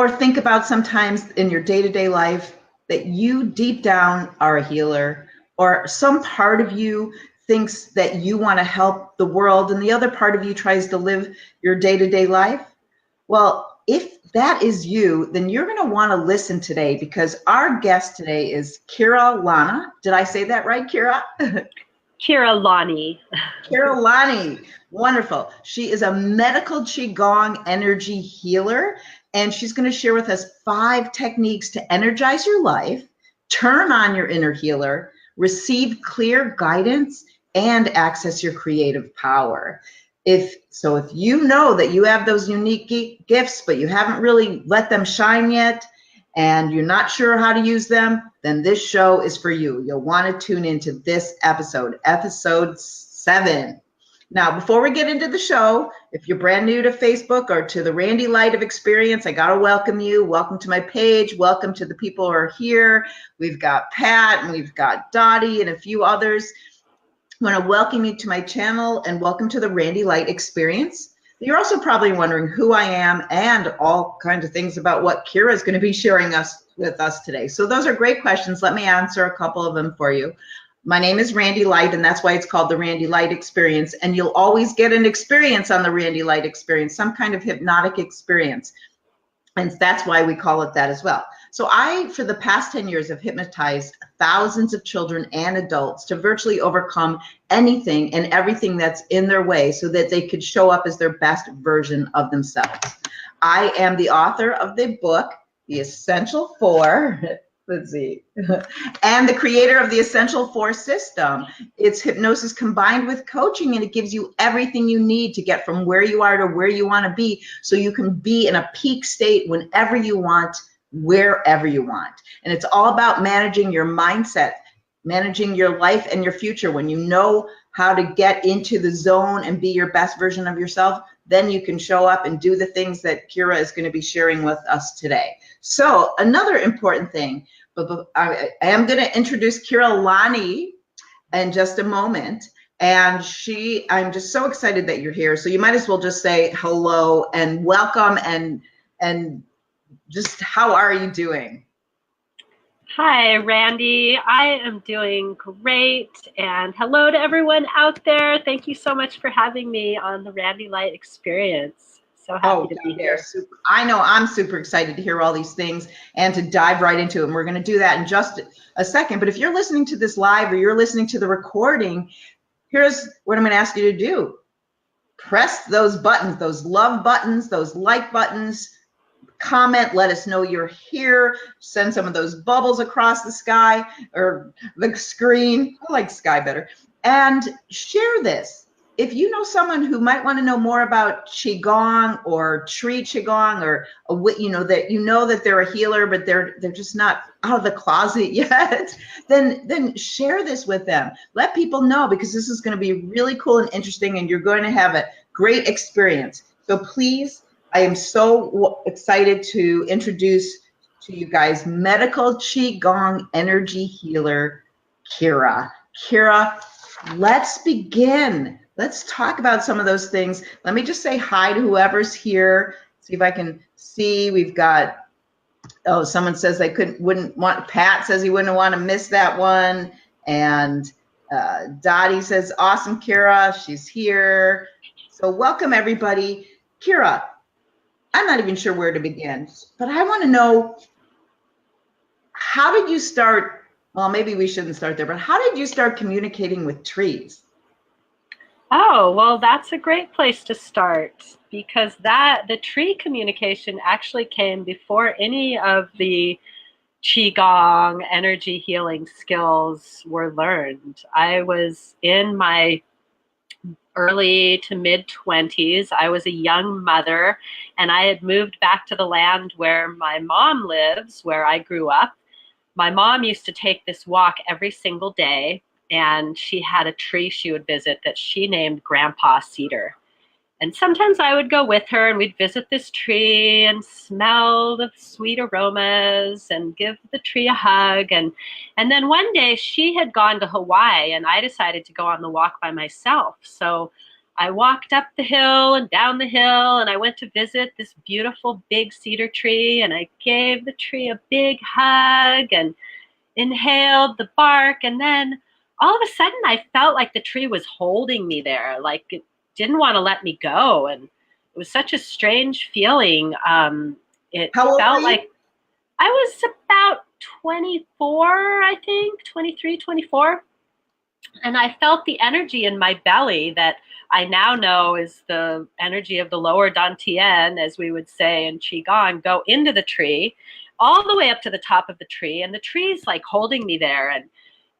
or think about sometimes in your day-to-day life that you deep down are a healer, or some part of you thinks that you want to help the world and the other part of you tries to live your day-to-day life. Well, if that is you, then you're going to want to listen today, because our guest today is Keira Lana. Did I say that right, Keira? Keira Lani. Keira Lani. Wonderful. She is a medical Qigong energy healer, and she's going to share with us 5 techniques to energize your life, turn on your inner healer, receive clear guidance, and access your creative power. If you know that you have those unique gifts, but you haven't really let them shine yet, and you're not sure how to use them, then this show is for you. You'll want to tune into this episode 7. Now, before we get into the show, if you're brand new to Facebook or to the Randi Light Experience, I got to welcome you. Welcome to my page. Welcome to the people who are here. We've got Pat and we've got Dottie and a few others. I want to welcome you to my channel and welcome to the Randi Light Experience. You're also probably wondering who I am and all kinds of things about what Keira is going to be sharing with us today. So those are great questions. Let me answer a couple of them for you. My name is Randi Light, and that's why it's called the Randi Light Experience. And you'll always get an experience on the Randi Light Experience, some kind of hypnotic experience. And that's why we call it that as well. So I, for the past 10 years, have hypnotized thousands of children and adults to virtually overcome anything and everything that's in their way so that they could show up as their best version of themselves. I am the author of the book, The Essential 4, let's see, and the creator of the Essential 4 system. It's hypnosis combined with coaching, and it gives you everything you need to get from where you are to where you want to be, so you can be in a peak state whenever you want, wherever you want. And it's all about managing your mindset, managing your life and your future. When you know how to get into the zone and be your best version of yourself, then you can show up and do the things that Keira is going to be sharing with us today. So another important thing, but I am going to introduce Keira Lani in just a moment. And I'm just so excited that you're here. So you might as well just say hello and welcome, and just how are you doing? Hi, Randi. I am doing great. And hello to everyone out there. Thank you so much for having me on the Randi Light Experience. So happy to be here. Super. I know I'm super excited to hear all these things and to dive right into it. And we're going to do that in just a second. But if you're listening to this live or you're listening to the recording, here's what I'm going to ask you to do. Press those buttons, those love buttons, those like buttons. Comment, let us know you're here. Send some of those bubbles across the sky or the screen. I like sky better. And share this. If you know someone who might want to know more about Qigong or tree Qigong, or that they're a healer, but they're just not out of the closet yet, then share this with them. Let people know, because this is going to be really cool and interesting, and you're going to have a great experience. So please, I am so excited to introduce to you guys medical Qigong energy healer, Keira. Keira, let's begin. Let's talk about some of those things. Let me just say hi to whoever's here. See if I can see. We've got, someone says Pat says he wouldn't want to miss that one. And Dottie says, awesome, Keira, she's here. So welcome, everybody. Keira, I'm not even sure where to begin, but I want to know, how did you start? Well, maybe we shouldn't start there, but how did you start communicating with trees? Oh, well, that's a great place to start, because the tree communication actually came before any of the Qigong energy healing skills were learned. I was in my early to mid 20s. I was a young mother, and I had moved back to the land where my mom lives, where I grew up. My mom used to take this walk every single day, and she had a tree she would visit that she named Grandpa Cedar. And sometimes I would go with her, and we'd visit this tree and smell the sweet aromas and give the tree a hug. And then one day she had gone to Hawaii, and I decided to go on the walk by myself. So I walked up the hill and down the hill, and I went to visit this beautiful big cedar tree, and I gave the tree a big hug and inhaled the bark. And then all of a sudden I felt like the tree was holding me there, like it didn't want to let me go. And it was such a strange feeling. It How old were felt you? like I was about 24, I think, 23, 24. And I felt the energy in my belly that I now know is the energy of the lower dantian, as we would say in Qigong, go into the tree, all the way up to the top of the tree. And the tree's like holding me there.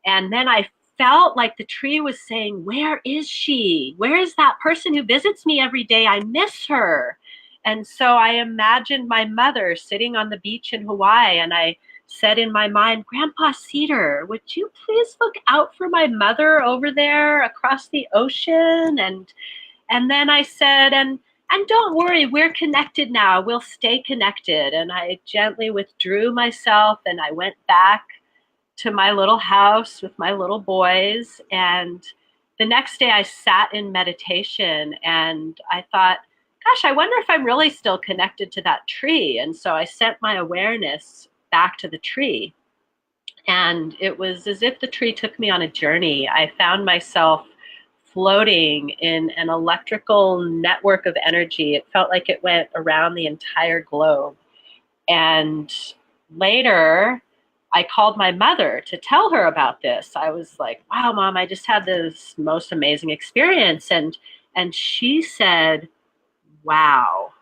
And then I felt like the tree was saying, where is she? Where is that person who visits me every day? I miss her. And so I imagined my mother sitting on the beach in Hawaii, and I said in my mind, Grandpa Cedar, would you please look out for my mother over there across the ocean? And then I said, and don't worry, we're connected now. We'll stay connected. And I gently withdrew myself, and I went back to my little house with my little boys. And the next day I sat in meditation, and I thought, gosh, I wonder if I'm really still connected to that tree. And so I sent my awareness back to the tree. And it was as if the tree took me on a journey. I found myself floating in an electrical network of energy. It felt like it went around the entire globe. And later, I called my mother to tell her about this. I was like, wow, Mom, I just had this most amazing experience. And she said, wow,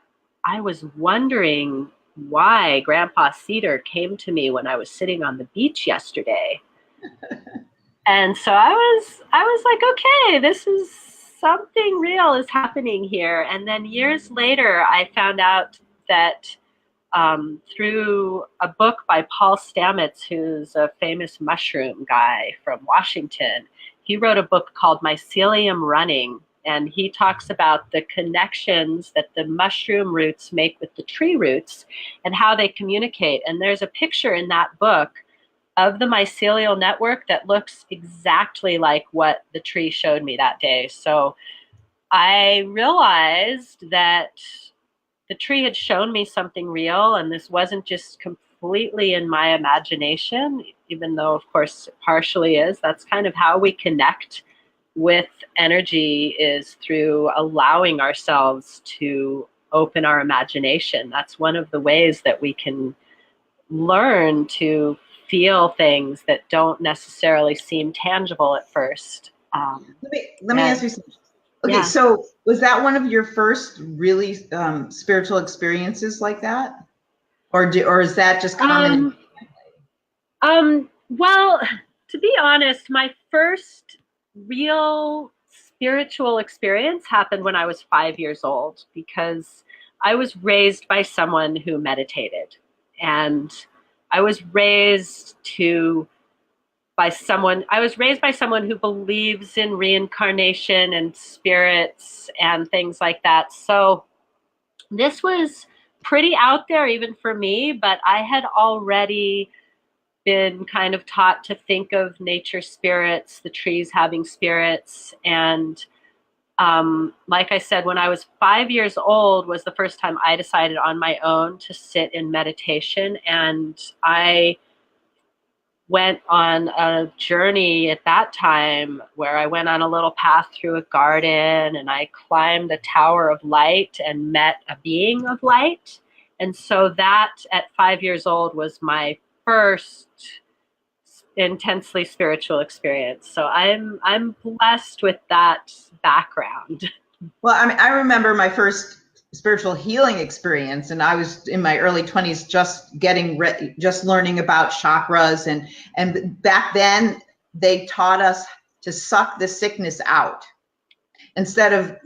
I was wondering why Grandpa Cedar came to me when I was sitting on the beach yesterday. And so I was like, okay, this is something real is happening here. And then years later, I found out that through a book by Paul Stamets, who's a famous mushroom guy from Washington, he wrote a book called Mycelium Running. And he talks about the connections that the mushroom roots make with the tree roots and how they communicate. And there's a picture in that book of the mycelial network that looks exactly like what the tree showed me that day. So I realized that the tree had shown me something real, and this wasn't just completely in my imagination, even though, of course, it partially is. That's kind of how we connect with energy, is through allowing ourselves to open our imagination. That's one of the ways that we can learn to feel things that don't necessarily seem tangible at first. Let me ask you something. Okay, Yeah. so was that one of your first really spiritual experiences like that, or is that just common? Well, to be honest, my first real spiritual experience happened when I was 5 years old, because I was raised by someone who meditated, and I was raised by someone who believes in reincarnation and spirits and things like that. So this was pretty out there even for me, but I had already been kind of taught to think of nature spirits, the trees having spirits. And like I said, when I was 5 years old was the first time I decided on my own to sit in meditation. And I went on a journey at that time where I went on a little path through a garden, and I climbed a tower of light and met a being of light. And so that at 5 years old was my first intensely spiritual experience. So I'm blessed with that background. Well, I mean, I remember my first spiritual healing experience, and I was in my early 20s, just learning about chakras, and back then they taught us to suck the sickness out instead of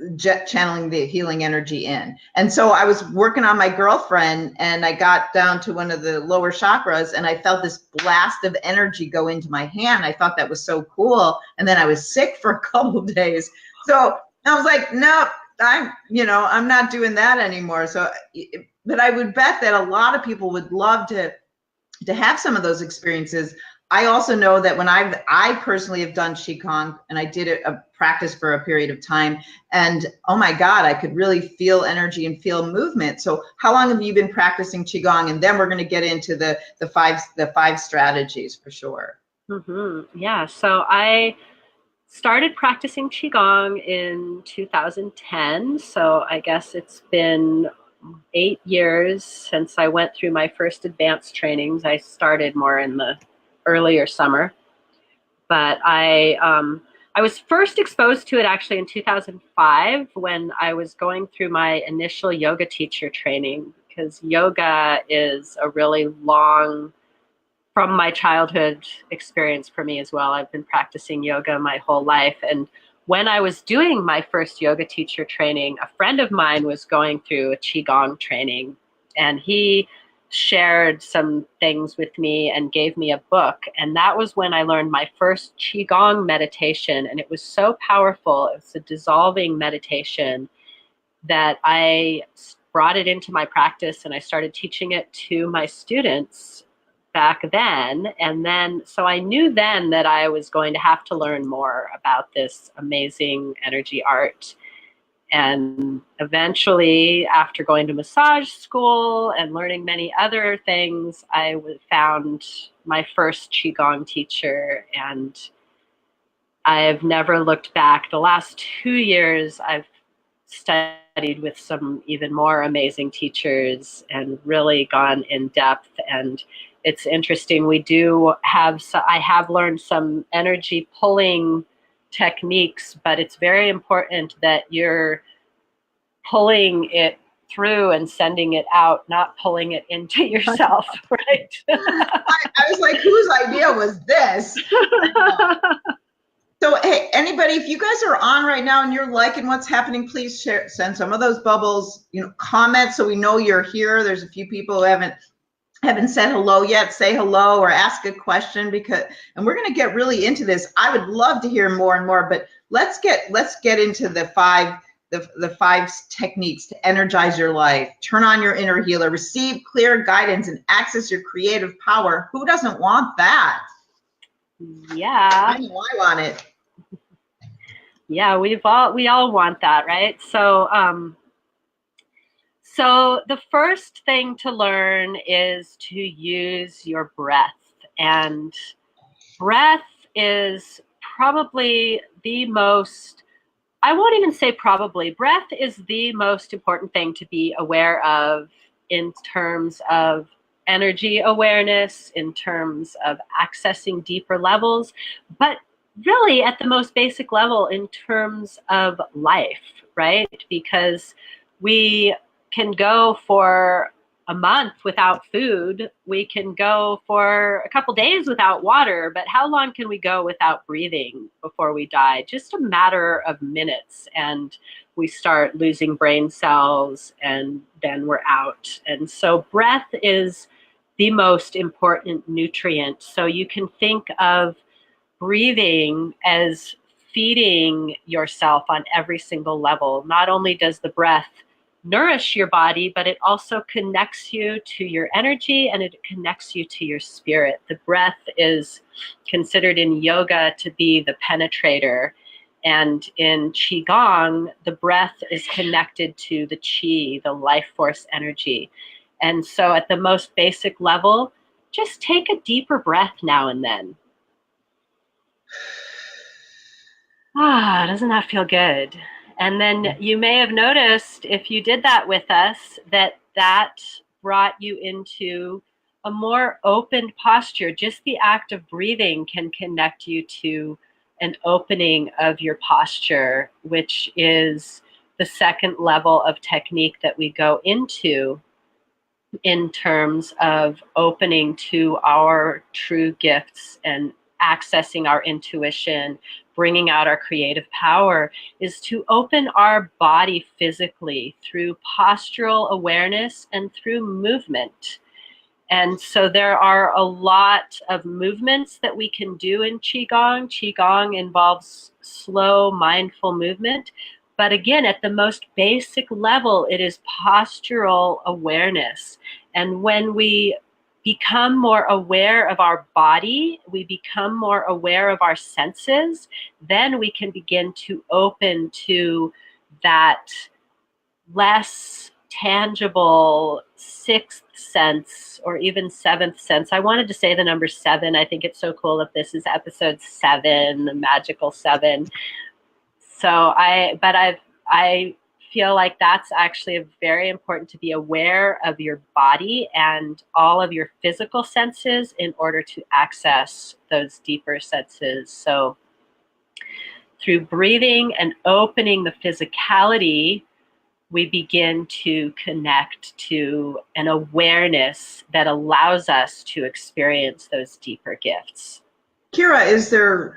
channeling the healing energy in. And so I was working on my girlfriend, and I got down to one of the lower chakras, and I felt this blast of energy go into my hand. I thought that was so cool. And then I was sick for a couple of days. So I was like, no, I'm not doing that anymore. So, but I would bet that a lot of people would love to have some of those experiences. I also know that when I personally have done Qigong, and I did a practice for a period of time, and oh my God, I could really feel energy and feel movement. So how long have you been practicing Qigong? And then we're going to get into the five strategies for sure. Yeah, so I started practicing Qigong in 2010. So I guess it's been 8 years since I went through my first advanced trainings. I started more in the earlier summer, but I was first exposed to it actually in 2005 when I was going through my initial yoga teacher training, because yoga is a really long, from my childhood experience for me as well. I've been practicing yoga my whole life. And when I was doing my first yoga teacher training, a friend of mine was going through a Qigong training, and he shared some things with me and gave me a book. And that was when I learned my first Qigong meditation. And it was so powerful. It was a dissolving meditation that I brought it into my practice, and I started teaching it to my students back then. And then, so I knew then that I was going to have to learn more about this amazing energy art. And eventually, after going to massage school and learning many other things, I found my first Qigong teacher, and I've never looked back. The last 2 years, I've studied with some even more amazing teachers and really gone in depth. And it's interesting. I have learned some energy pulling techniques, but it's very important that you're pulling it through and sending it out, not pulling it into yourself, right? I was like, whose idea was this? So, hey, anybody, if you guys are on right now and you're liking what's happening, please send some of those bubbles, comment so we know you're here. There's a few people who haven't said hello yet. Say hello or ask a question, and we're going to get really into this. I would love to hear more and more, but let's get into the five techniques to energize your life, turn on your inner healer, receive clear guidance, and access your creative power. Who doesn't want that? Yeah. I know I want it. Yeah, we all want that, right? So the first thing to learn is to use your breath. And breath is probably the most, I won't even say probably, breath is the most important thing to be aware of in terms of energy awareness, in terms of accessing deeper levels, but really at the most basic level in terms of life, right? Because we can go for a month without food. We can go for a couple days without water, but how long can we go without breathing before we die? Just a matter of minutes, and we start losing brain cells, and then we're out. And so breath is the most important nutrient. So you can think of breathing as feeding yourself on every single level. Not only does the breath nourish your body, but it also connects you to your energy, and it connects you to your spirit. The breath is considered in yoga to be the penetrator. And in Qigong, the breath is connected to the Qi, the life force energy. And so at the most basic level, just take a deeper breath now and then. Doesn't that feel good? And then you may have noticed, if you did that with us, that brought you into a more open posture. Just the act of breathing can connect you to an opening of your posture, which is the second level of technique that we go into in terms of opening to our true gifts and accessing our intuition, bringing out our creative power, is to open our body physically through postural awareness and through movement. And so there are a lot of movements that we can do in Qigong. Qigong involves slow, mindful movement. But again, at the most basic level, it is postural awareness. And when we become more aware of our body, we become more aware of our senses, then we can begin to open to that less tangible sixth sense or even seventh sense. I wanted to say the number 7. I think it's so cool that this is episode 7, the magical 7. So I feel like that's actually very important to be aware of your body and all of your physical senses in order to access those deeper senses. So through breathing and opening the physicality, we begin to connect to an awareness that allows us to experience those deeper gifts. Keira,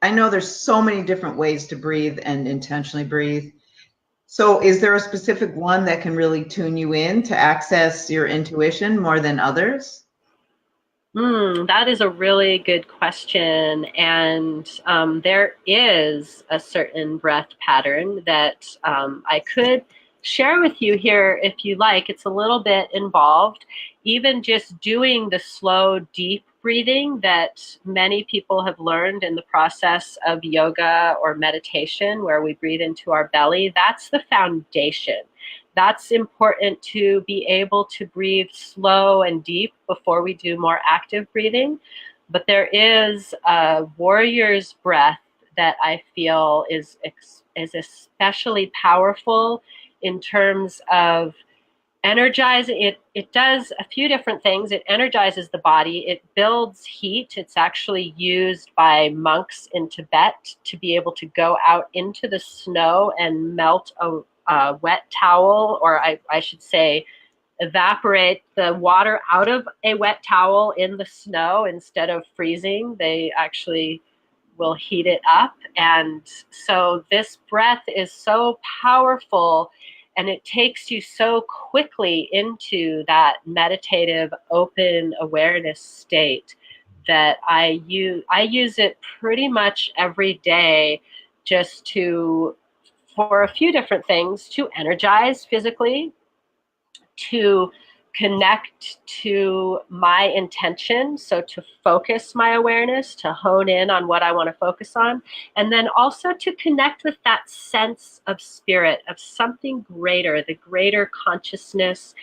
I know there's so many different ways to breathe and intentionally breathe. So is there a specific one that can really tune you in to access your intuition more than others? That is a really good question. And there is a certain breath pattern that I could share with you here if you like. It's a little bit involved. Even just doing the slow, deep breathing that many people have learned in the process of yoga or meditation, where we breathe into our belly, that's the foundation. That's important to be able to breathe slow and deep before we do more active breathing. But there is a warrior's breath that I feel is especially powerful in terms of energizing. It does a few different things. It energizes the body. It builds heat. It's actually used by monks in Tibet to be able to go out into the snow and melt a wet towel, or I should say evaporate the water out of a wet towel in the snow instead of freezing. They actually will heat it up. And so this breath is so powerful, and it takes you so quickly into that meditative, open awareness state that I use it pretty much every day, just for a few different things: to energize physically, to connect to my intention, so to focus my awareness, to hone in on what I want to focus on, and then also to connect with that sense of spirit, of something greater, the greater consciousness,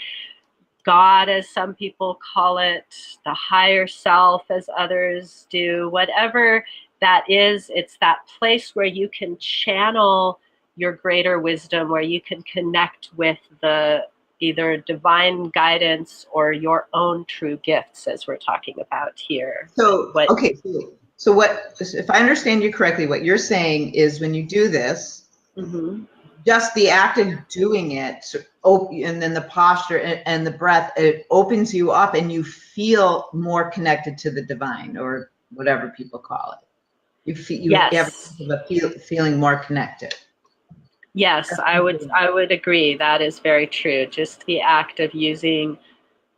God, as some people call it, the higher self, as others do, whatever that is. It's that place where you can channel your greater wisdom, where you can connect with the either divine guidance or your own true gifts, as we're talking about here. So, okay. So what, if I understand you correctly, what you're saying is when you do this, just the act of doing it, and then the posture and the breath, it opens you up and you feel more connected to the divine, or whatever people call it. You have a feeling more connected. Yes, I would agree. That is very true. Just the act of using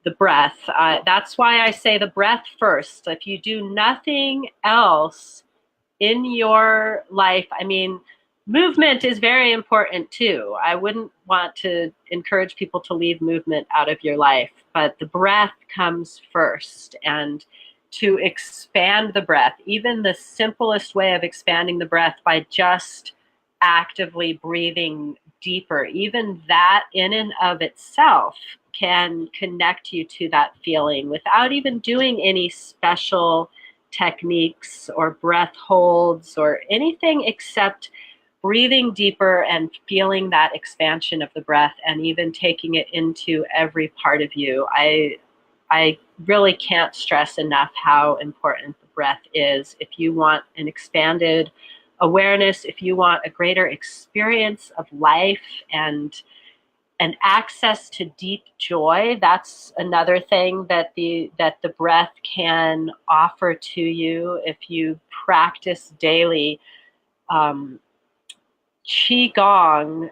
the breath. That's why I say the breath first. If you do nothing else in your life, I mean, movement is very important too. I wouldn't want to encourage people to leave movement out of your life, but the breath comes first. And to expand the breath, even the simplest way of expanding the breath by just actively breathing deeper, even that in and of itself can connect you to that feeling without even doing any special techniques or breath holds or anything, except breathing deeper and feeling that expansion of the breath and even taking it into every part of you. I really can't stress enough how important the breath is. If you want an expanded awareness, if you want a greater experience of life and access to deep joy, that's another thing that the breath can offer to you if you practice daily. Qigong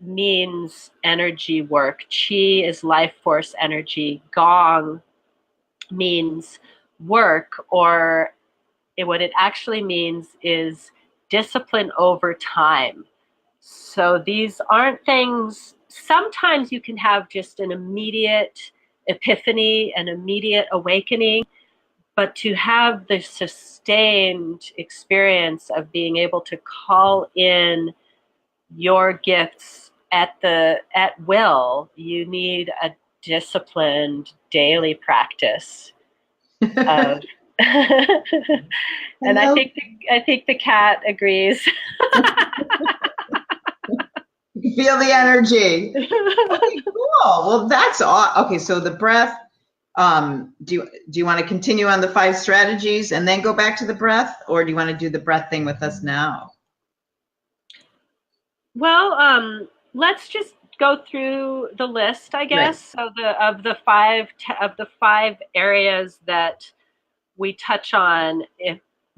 means energy work. Qi is life force energy. Gong means work, or what it actually means is discipline over time. So these aren't things, sometimes you can have just an immediate epiphany, an immediate awakening, but to have the sustained experience of being able to call in your gifts at will, you need a disciplined daily practice of and I think the cat agrees. Feel the energy. Okay, cool. Well, that's all. Okay, so the breath. Do you want to continue on the 5 strategies and then go back to the breath, or do you want to do the breath thing with us now? Well, let's just go through the list, I guess. Right. So of the five areas that we touch on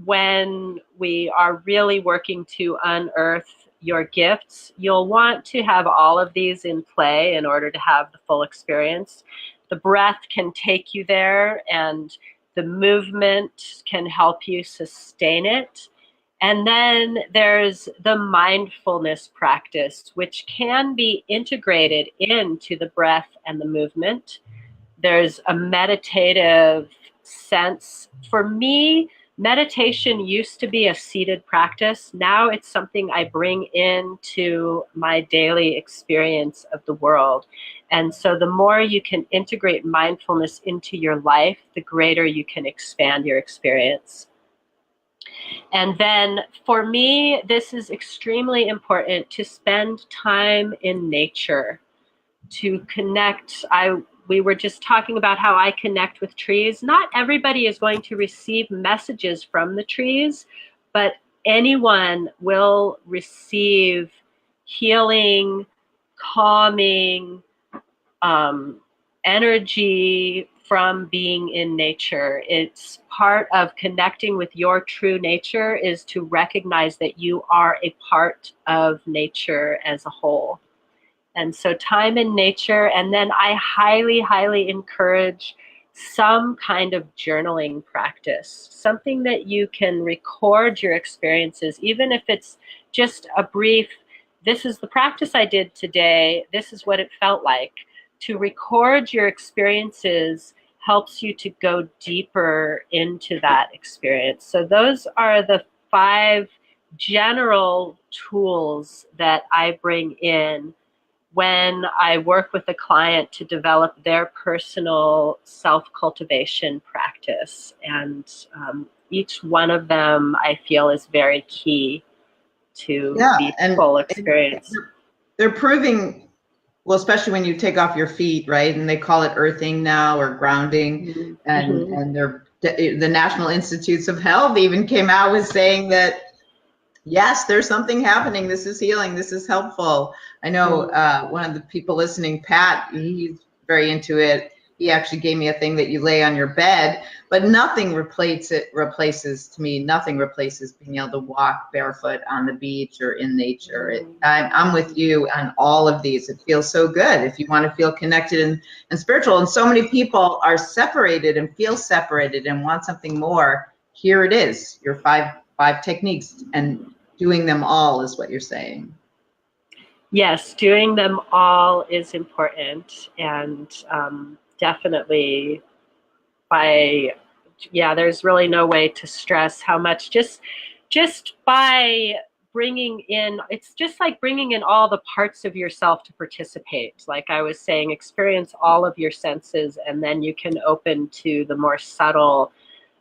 when we are really working to unearth your gifts, you'll want to have all of these in play in order to have the full experience. The breath can take you there, and the movement can help you sustain it. And then there's the mindfulness practice, which can be integrated into the breath and the movement. There's a meditative sense. For me, meditation used to be a seated practice. Now it's something I bring into my daily experience of the world. And so the more you can integrate mindfulness into your life, the greater you can expand your experience. And then for me, this is extremely important to spend time in nature, to connect. We were just talking about how I connect with trees. Not everybody is going to receive messages from the trees, but anyone will receive healing, calming, energy from being in nature. It's part of connecting with your true nature is to recognize that you are a part of nature as a whole. And so time in nature, and then I highly, highly encourage some kind of journaling practice, something that you can record your experiences, even if it's just a brief, this is the practice I did today, this is what it felt like. To record your experiences helps you to go deeper into that experience. So those are the 5 general tools that I bring in when I work with a client to develop their personal self-cultivation practice. And each one of them, I feel, is very key to the full experience. They're proving, well, especially when you take off your feet, right? And they call it earthing now, or grounding. Mm-hmm. And the National Institutes of Health even came out with saying that, yes, there's something happening. This is healing. This is helpful. I know one of the people listening, Pat, he's very into it. He actually gave me a thing that you lay on your bed, but nothing replaces to me, nothing replaces being able to walk barefoot on the beach or in nature. I'm with you on all of these. It feels so good if you want to feel connected and spiritual. And so many people are separated and feel separated and want something more. Here it is, your five techniques, and doing them all is what you're saying. Yes, doing them all is important, and definitely there's really no way to stress how much just by bringing in, it's just like bringing in all the parts of yourself to participate. Like I was saying, experience all of your senses, and then you can open to the more subtle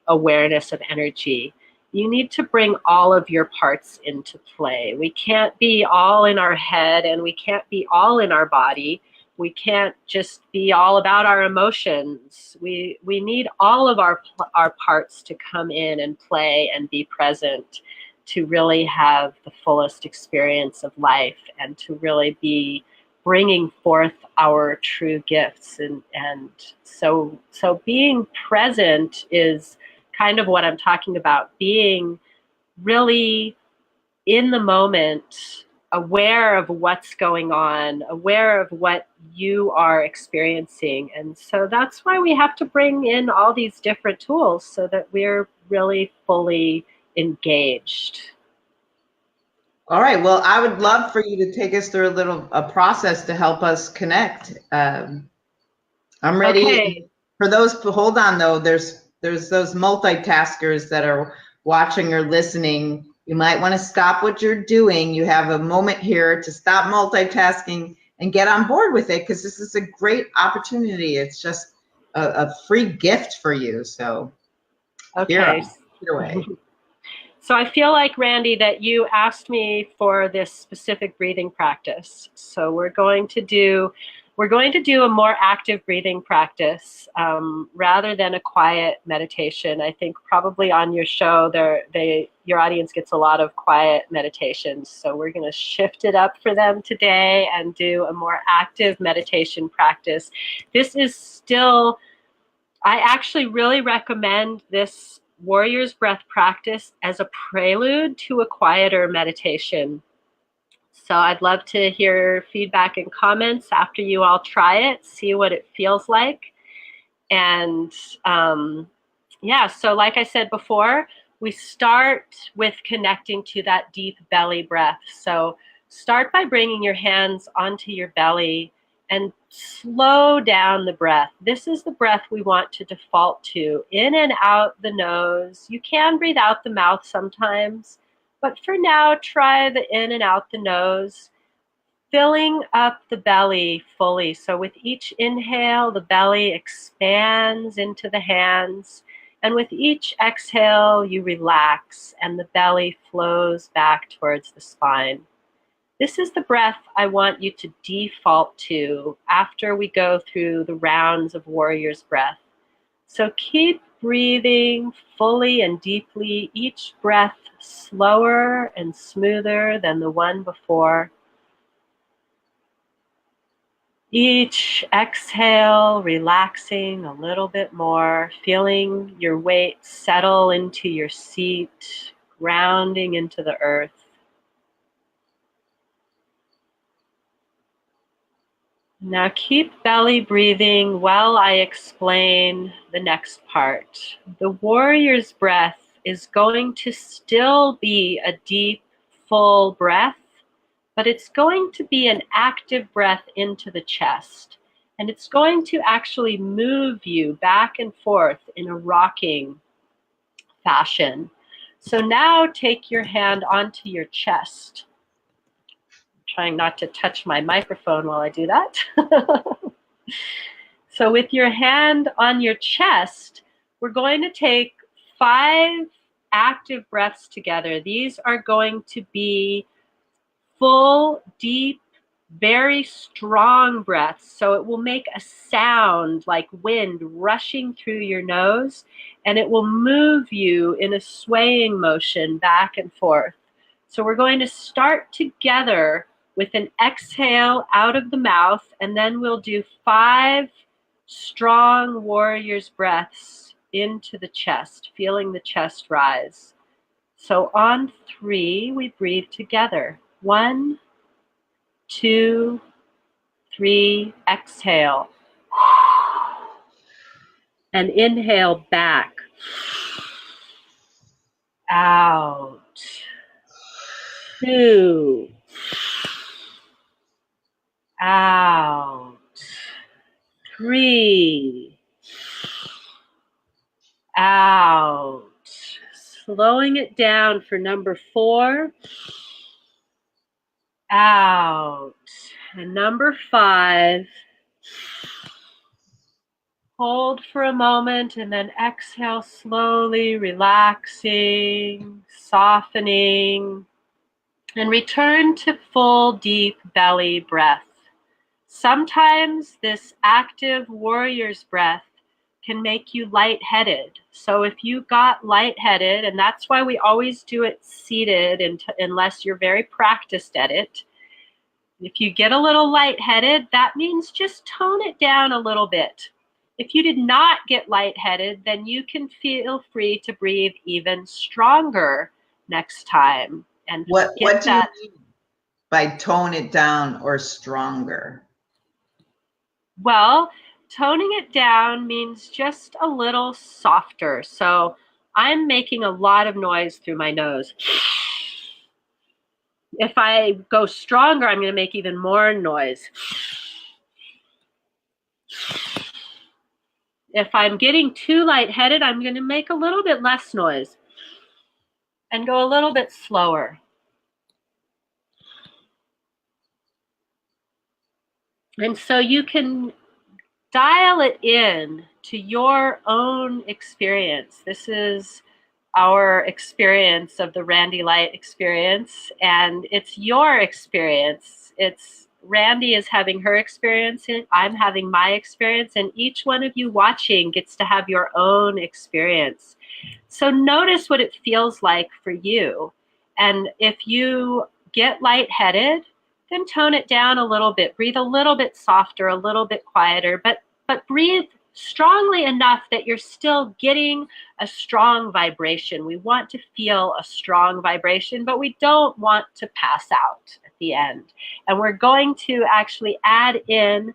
awareness of energy. You need to bring all of your parts into play. We can't be all in our head, and we can't be all in our body. We can't just be all about our emotions. We need all of our parts to come in and play and be present to really have the fullest experience of life and to really be bringing forth our true gifts. And so being present is kind of what I'm talking about, being really in the moment, aware of what's going on, aware of what you are experiencing. And so that's why we have to bring in all these different tools so that we're really fully engaged. All right. Well, I would love for you to take us through a process to help us connect. I'm ready. Okay. For those, hold on though. There's those multitaskers that are watching or listening. You might want to stop what you're doing. You have a moment here to stop multitasking and get on board with it, because this is a great opportunity. It's just a free gift for you. So, Okay. Keira, take it away. So I feel like, Randi, that you asked me for this specific breathing practice. So we're going to do a more active breathing practice rather than a quiet meditation. I think probably on your show your audience gets a lot of quiet meditations. So we're going to shift it up for them today and do a more active meditation practice. This is still, I actually really recommend this Warrior's Breath practice as a prelude to a quieter meditation. So I'd love to hear feedback and comments after you all try it, see what it feels like. And yeah, so like I said before, we start with connecting to that deep belly breath. So start by bringing your hands onto your belly and slow down the breath. This is the breath we want to default to, in and out the nose. You can breathe out the mouth sometimes, but for now, try the in and out the nose, filling up the belly fully. So with each inhale, the belly expands into the hands. And with each exhale, you relax and the belly flows back towards the spine. This is the breath I want you to default to after we go through the rounds of Warrior's Breath. So keep breathing fully and deeply, each breath slower and smoother than the one before. Each exhale, relaxing a little bit more, feeling your weight settle into your seat, grounding into the earth. Now keep belly breathing while I explain the next part. The warrior's breath is going to still be a deep, full breath, but it's going to be an active breath into the chest. And it's going to actually move you back and forth in a rocking fashion. So now take your hand onto your chest. Trying not to touch my microphone while I do that. So with your hand on your chest, we're going to take 5 active breaths together. These are going to be full, deep, very strong breaths. So it will make a sound like wind rushing through your nose, and it will move you in a swaying motion back and forth. So we're going to start together with an exhale out of the mouth, and then we'll do 5 strong warrior's breaths into the chest, feeling the chest rise. So on 3, we breathe together. 1, 2, 3, exhale. And inhale back. Out. 2. Out. 3. Out. Slowing it down for number 4. Out. And number 5. Hold for a moment and then exhale slowly, relaxing, softening, and return to full, deep belly breath. Sometimes this active warrior's breath can make you lightheaded. So if you got lightheaded, and that's why we always do it seated unless you're very practiced at it. If you get a little lightheaded, that means just tone it down a little bit. If you did not get lightheaded, then you can feel free to breathe even stronger next time. And What do you mean by tone it down or stronger? Well, toning it down means just a little softer. So I'm making a lot of noise through my nose. If I go stronger, I'm going to make even more noise. If I'm getting too lightheaded, I'm going to make a little bit less noise and go a little bit slower. And so you can dial it in to your own experience. This is our experience of the Randi Light Experience, and it's your experience. It's Randi is having her experience, I'm having my experience, and each one of you watching gets to have your own experience. So notice what it feels like for you. And if you get lightheaded, then tone it down a little bit. Breathe a little bit softer, a little bit quieter, but breathe strongly enough that you're still getting a strong vibration. We want to feel a strong vibration, but we don't want to pass out at the end. And we're going to actually add in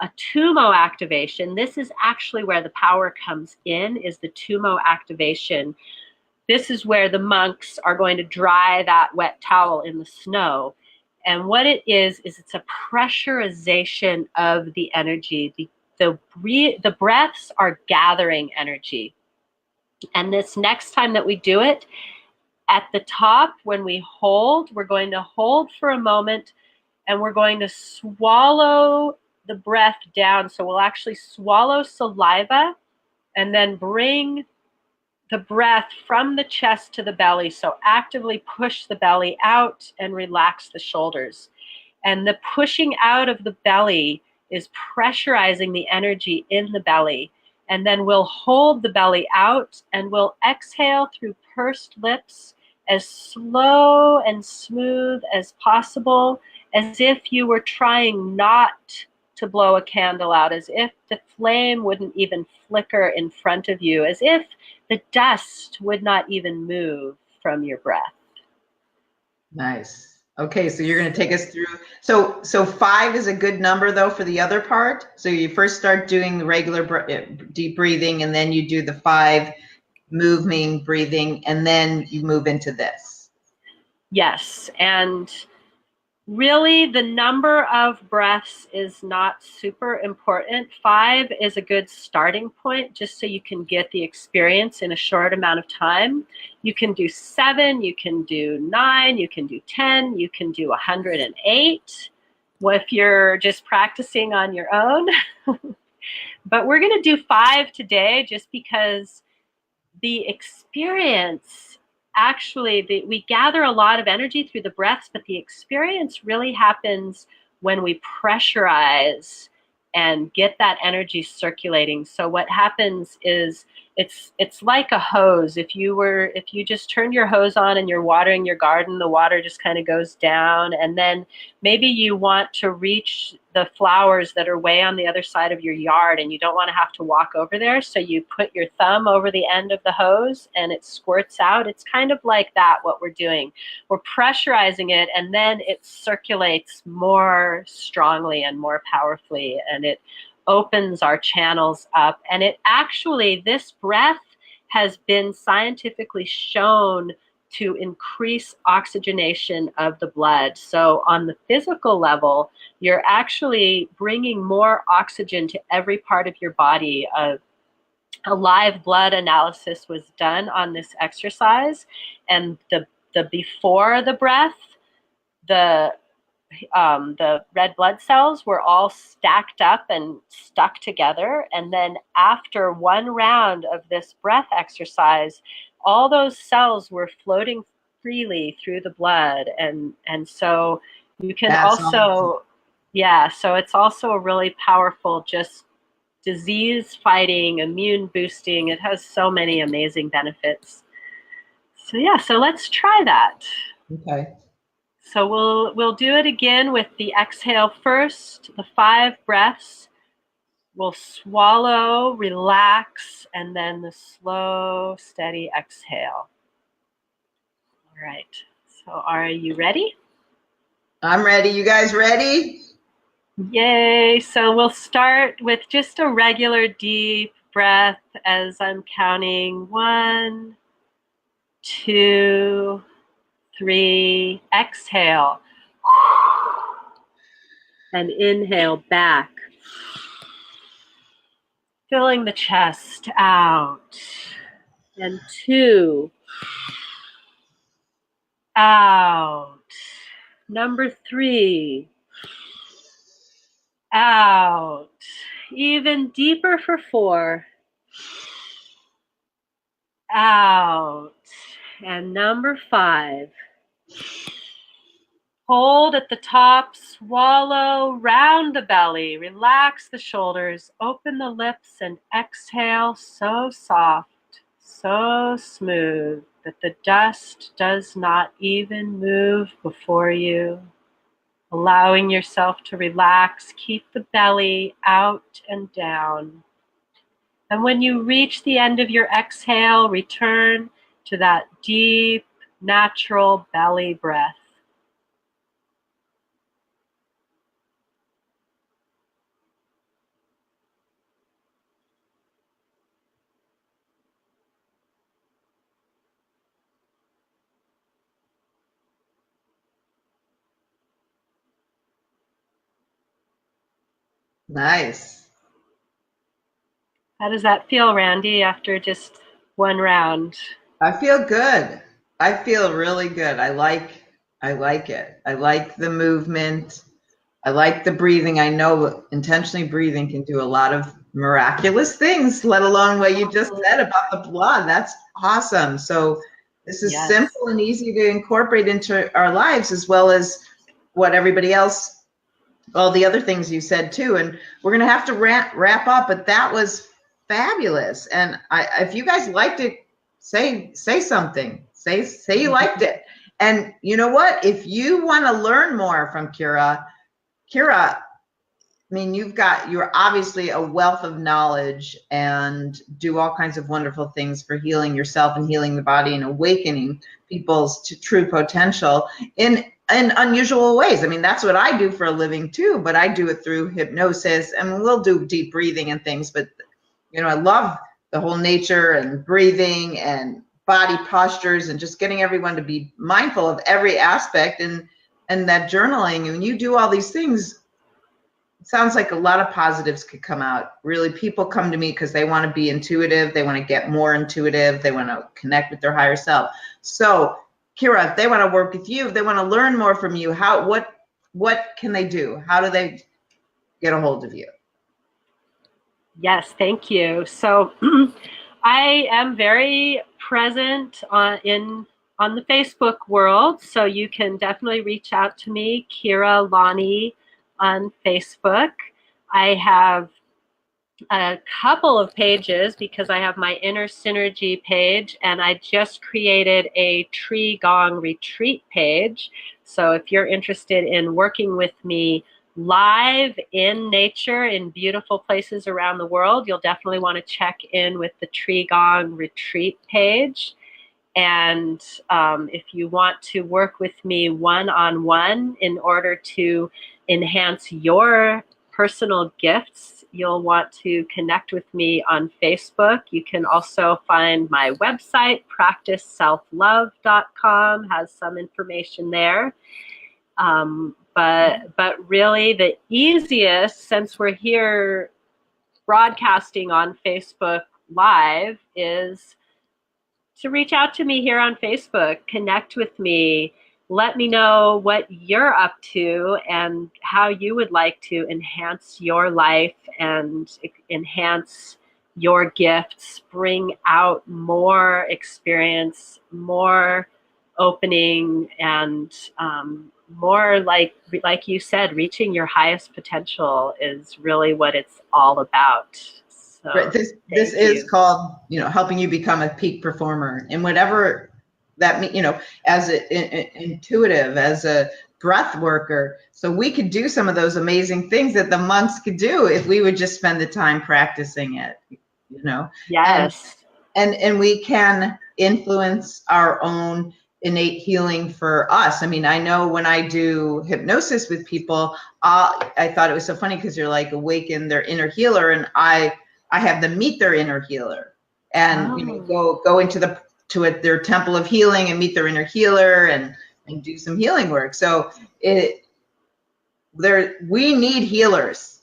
a tumo activation. This is actually where the power comes in, is the tumo activation. This is where the monks are going to dry that wet towel in the snow. And what it is it's a pressurization of the energy. The breaths are gathering energy. And this next time that we do it, at the top, when we hold, we're going to hold for a moment and we're going to swallow the breath down. So we'll actually swallow saliva and then bring the breath from the chest to the belly. So actively push the belly out and relax the shoulders. And the pushing out of the belly is pressurizing the energy in the belly. And then we'll hold the belly out and we'll exhale through pursed lips as slow and smooth as possible, as if you were trying not to blow a candle out, as if the flame wouldn't even flicker in front of you, as if the dust would not even move from your breath. Nice. Okay, so you're going to take us through. So 5 is a good number, though, for the other part. So you first start doing the regular deep breathing, and then you do the 5 moving breathing, and then you move into this. Yes, and really the number of breaths is not super important. 5 is a good starting point, just so you can get the experience in a short amount of time. You can do 7, you can do 9, you can do 10, you can do 108. Well, if you're just practicing on your own. But we're going to do 5 today just because the experience, actually, we gather a lot of energy through the breaths, but the experience really happens when we pressurize and get that energy circulating. So what happens is it's like a hose. If you just turn your hose on and you're watering your garden, the water just kind of goes down, and then maybe you want to reach the flowers that are way on the other side of your yard and you don't want to have to walk over there, so you put your thumb over the end of the hose and it squirts out. It's kind of like that, what we're doing. We're pressurizing it, and then it circulates more strongly and more powerfully, and it opens our channels up. And it actually, this breath has been scientifically shown to increase oxygenation of the blood. So on the physical level, you're actually bringing more oxygen to every part of your body. A live blood analysis was done on this exercise, and the before the breath, the red blood cells were all stacked up and stuck together. And then after one round of this breath exercise, all those cells were floating freely through the blood. And so you can also, yeah, so it's also a really powerful, just disease fighting, immune boosting. It has so many amazing benefits. So yeah, so let's try that. Okay. So we'll do it again with the exhale first, the 5 breaths. We'll swallow, relax, and then the slow, steady exhale. All right. So are you ready? I'm ready. You guys ready? Yay. So we'll start with just a regular deep breath as I'm counting 1, 2, 3. Exhale. And inhale back. Filling the chest out. And 2. Out. Number 3. Out. Even deeper for 4. Out. And number 5. Hold at the top, swallow, round the belly, relax the shoulders, open the lips, and exhale so soft, so smooth that the dust does not even move before you. Allowing yourself to relax, keep the belly out and down. And when you reach the end of your exhale, return to that deep, natural belly breath. Nice. How does that feel, Randy, after just one round? I feel good. I feel really good. I like it. I like the movement. I like the breathing. I know intentionally breathing can do a lot of miraculous things, let alone what you just said about the blood. That's awesome. So this is simple and easy to incorporate into our lives, as well as what everybody else, all the other things you said too. And we're going to have to wrap up, but that was fabulous. And if you guys liked it, say something. Say you liked it. And you know what? If you want to learn more from Keira, I mean, you're obviously a wealth of knowledge and do all kinds of wonderful things for healing yourself and healing the body and awakening people's true potential in unusual ways. I mean, that's what I do for a living too, but I do it through hypnosis, and we'll do deep breathing and things. But, you know, I love the whole nature and breathing and body postures and just getting everyone to be mindful of every aspect and that journaling. And when you do all these things, it sounds like a lot of positives could come out. Really, people come to me because they want to be intuitive. They want to get more intuitive. They want to connect with their higher self. So, Keira, if they want to work with you, if they want to learn more from you, what can they do? How do they get a hold of you? Yes, thank you. So I am very present on the Facebook world, so you can definitely reach out to me, Keira Lani, on Facebook. I have a couple of pages because I have my Inner Synergy page, and I just created a Qigong retreat page. So if you're interested in working with me live in nature in beautiful places around the world, you'll definitely want to check in with the Qigong retreat page. And if you want to work with me one-on-one in order to enhance your personal gifts, you'll want to connect with me on Facebook. You can also find my website, practiceselflove.com, has some information there. But really the easiest, since we're here broadcasting on Facebook Live, is to reach out to me here on Facebook, connect with me, let me know what you're up to and how you would like to enhance your life and enhance your gifts, bring out more experience, more opening, and more like you said, reaching your highest potential is really what it's all about. So, right. This is called, helping you become a peak performer, and whatever that means, as an intuitive, as a breath worker. So we could do some of those amazing things that the monks could do if we would just spend the time practicing it, Yes. And we can influence our own innate healing for us. I mean, I know when I do hypnosis with people, I thought it was so funny because you're like awaken their inner healer, and I have them meet their inner healer and go into their temple of healing and meet their inner healer and do some healing work. So we need healers.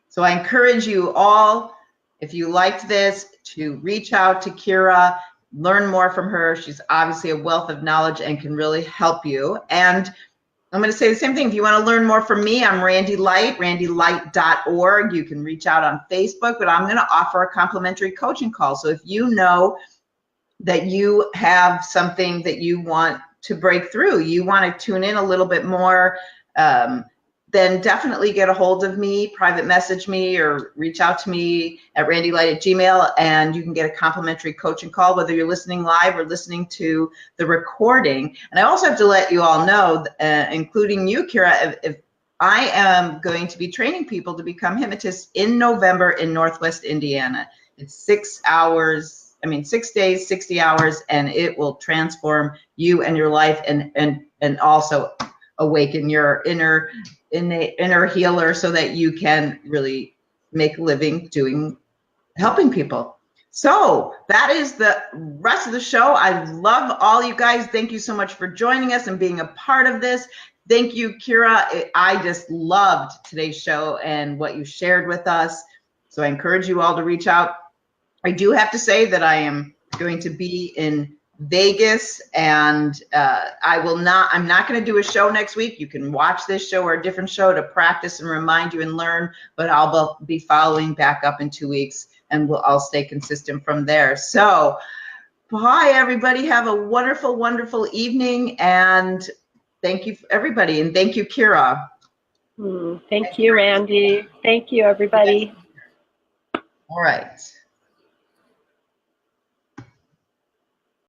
So I encourage you all, if you liked this, to reach out to Keira, learn more from her. She's obviously a wealth of knowledge and can really help you. And I'm going to say the same thing. If you want to learn more from me, I'm Randi Light, randilight.org. You can reach out on Facebook, but I'm going to offer a complimentary coaching call. So if you know that you have something that you want to break through, you want to tune in a little bit more, then definitely get a hold of me, private message me, or reach out to me at randilight@gmail.com, and you can get a complimentary coaching call, whether you're listening live or listening to the recording. And I also have to let you all know, including you, Keira, if I am going to be training people to become hypnotists in November in Northwest Indiana. It's 6 days, 60 hours, and it will transform you and your life, and also awaken your inner healer, so that you can really make a living helping people. So that is the rest of the show. I love all you guys. Thank you so much for joining us and being a part of this. Thank you, Keira. I just loved today's show and what you shared with us. So I encourage you all to reach out. I do have to say that I am going to be in Vegas, and I'm not going to do a show next week. You can watch this show or a different show to practice and remind you and learn, but I'll be following back up in 2 weeks, and I'll stay consistent from there. So bye, everybody. Have a wonderful, wonderful evening, and thank you, everybody, and thank you, Keira. Thank you, Randi. Thank you, everybody. All right.